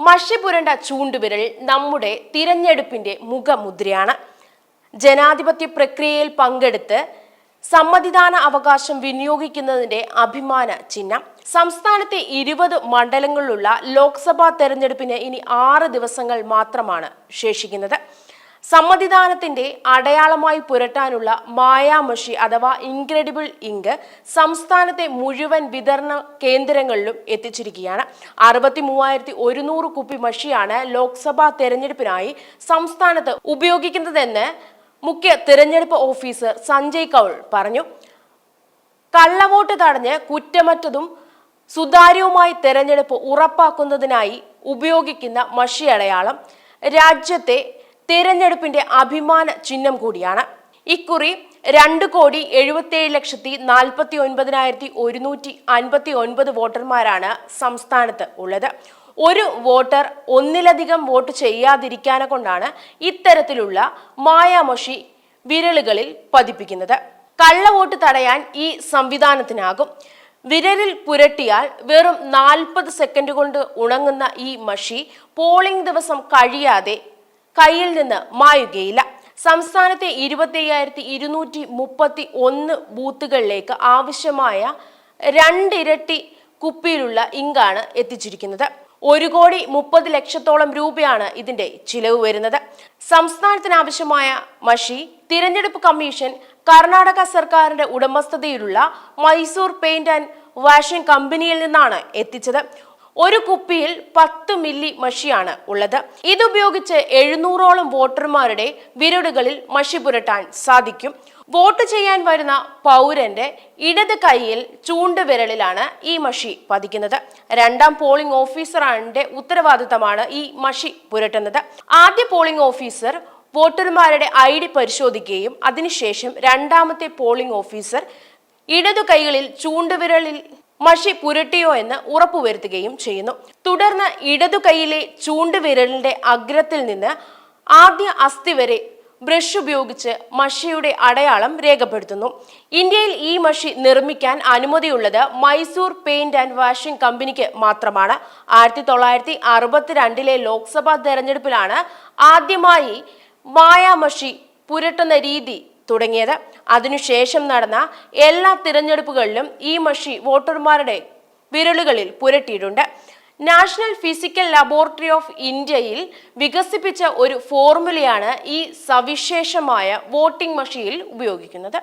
മഷി പുരണ്ട ചൂണ്ടുവിരൽ നമ്മുടെ തിരഞ്ഞെടുപ്പിന്റെ മുഖമുദ്രയാണ്. ജനാധിപത്യ പ്രക്രിയയിൽ പങ്കെടുത്ത് സമ്മതിദാന അവകാശം വിനിയോഗിക്കുന്നതിന്റെ അഭിമാന ചിഹ്നം. സംസ്ഥാനത്തെ 20 മണ്ഡലങ്ങളിലുള്ള ലോക്സഭാ തെരഞ്ഞെടുപ്പിന് ഇനി 6 ദിവസങ്ങൾ മാത്രമാണ് ശേഷിക്കുന്നത്. സമ്മതിദാനത്തിന്റെ അടയാളമായി പുരട്ടാനുള്ള മായാമഷി അഥവാ ഇൻക്രെഡിബിൾ ഇങ്ക് സംസ്ഥാനത്തെ മുഴുവൻ വിതരണ കേന്ദ്രങ്ങളിലും എത്തിച്ചിരിക്കുകയാണ്. 63,100 കുപ്പി മഷിയാണ് ലോക്സഭാ തെരഞ്ഞെടുപ്പിനായി സംസ്ഥാനത്ത് ഉപയോഗിക്കുന്നതെന്ന് മുഖ്യ തിരഞ്ഞെടുപ്പ് ഓഫീസർ സഞ്ജയ് കൗൾ പറഞ്ഞു. കള്ളവോട്ട് തടഞ്ഞ് കുറ്റമറ്റതും സുതാര്യവുമായി തെരഞ്ഞെടുപ്പ് ഉറപ്പാക്കുന്നതിനായി ഉപയോഗിക്കുന്ന മഷി അടയാളം രാജ്യത്തെ തെരഞ്ഞെടുപ്പിന്റെ അഭിമാന ചിഹ്നം കൂടിയാണ്. ഇക്കുറി 2,77,49,159 വോട്ടർമാരാണ് സംസ്ഥാനത്ത് ഉള്ളത്. ഒരു വോട്ടർ ഒന്നിലധികം വോട്ട് ചെയ്യാതിരിക്കാനെ കൊണ്ടാണ് ഇത്തരത്തിലുള്ള മായാമഷി വിരലുകളിൽ പതിപ്പിക്കുന്നത്. കള്ളവോട്ട് തടയാൻ ഈ സംവിധാനത്തിനാകും. വിരലിൽ പുരട്ടിയാൽ വെറും 40 സെക്കൻഡ് കൊണ്ട് ഉണങ്ങുന്ന ഈ മഷി പോളിംഗ് ദിവസം കഴിയാതെ കയ്യിൽ നിന്ന് മായുകയില്ല. സംസ്ഥാനത്തെ 25,231 ബൂത്തുകളിലേക്ക് ആവശ്യമായ 2 ഇരട്ടി കുപ്പിയിലുള്ള ഇങ്കാണ് എത്തിച്ചിരിക്കുന്നത്. 1,30,00,000 രൂപയാണ് ഇതിന്റെ ചിലവ് വരുന്നത്. സംസ്ഥാനത്തിന് ആവശ്യമായ മഷി തിരഞ്ഞെടുപ്പ് കമ്മീഷൻ കർണാടക സർക്കാരിന്റെ ഉടമസ്ഥതയിലുള്ള മൈസൂർ പെയിന്റ് ആൻഡ് വാഷിംഗ് കമ്പനിയിൽ നിന്നാണ് എത്തിച്ചത്. ഒരു കുപ്പിയിൽ 10 മില്ലി മഷിയാണ് ഉള്ളത്. ഇതുപയോഗിച്ച് 700ഓളം വോട്ടർമാരുടെ വിരലുകളിൽ മഷി പുരട്ടാൻ സാധിക്കും. വോട്ട് ചെയ്യാൻ വരുന്ന പൗരന്റെ ഇടത് കൈയിൽ ചൂണ്ടുവിരലിലാണ് ഈ മഷി പതിക്കുന്നത്. 2ാം പോളിംഗ് ഓഫീസറിന്റെ ഉത്തരവാദിത്തമാണ് ഈ മഷി പുരട്ടുന്നത്. ആദ്യ പോളിംഗ് ഓഫീസർ വോട്ടർമാരുടെ ID പരിശോധിക്കുകയും അതിനുശേഷം 2ാമത്തെ പോളിംഗ് ഓഫീസർ ഇടതു കൈകളിൽ ചൂണ്ടുവിരലിൽ മഷി പുരട്ടിയോ എന്ന് ഉറപ്പുവരുത്തുകയും ചെയ്യുന്നു. തുടർന്ന് ഇടതു കൈയിലെ ചൂണ്ടുവിരലിന്റെ അഗ്രത്തിൽ നിന്ന് ആദ്യ അസ്ഥി വരെ ബ്രഷ് ഉപയോഗിച്ച് മഷിയുടെ അടയാളം രേഖപ്പെടുത്തുന്നു. ഇന്ത്യയിൽ ഈ മഷി നിർമ്മിക്കാൻ അനുമതിയുള്ളത് മൈസൂർ പെയിന്റ് ആൻഡ് വാഷിംഗ് കമ്പനിക്ക് മാത്രമാണ്. 1962 ലോക്സഭാ തെരഞ്ഞെടുപ്പിലാണ് ആദ്യമായി മായാമഷി പുരട്ടുന്ന രീതി തുടങ്ങിയത്. അതിനുശേഷം നടന്ന എല്ലാ തിരഞ്ഞെടുപ്പുകളിലും ഈ മഷി വോട്ടർമാരുടെ വിരലുകളിൽ പുരട്ടിയിട്ടുണ്ട്. നാഷണൽ ഫിസിക്കൽ ലബോറട്ടറി ഓഫ് ഇന്ത്യയിൽ വികസിപ്പിച്ച ഒരു ഫോർമുലയാണ് ഈ സവിശേഷമായ വോട്ടിംഗ് മഷിയിൽ ഉപയോഗിക്കുന്നത്.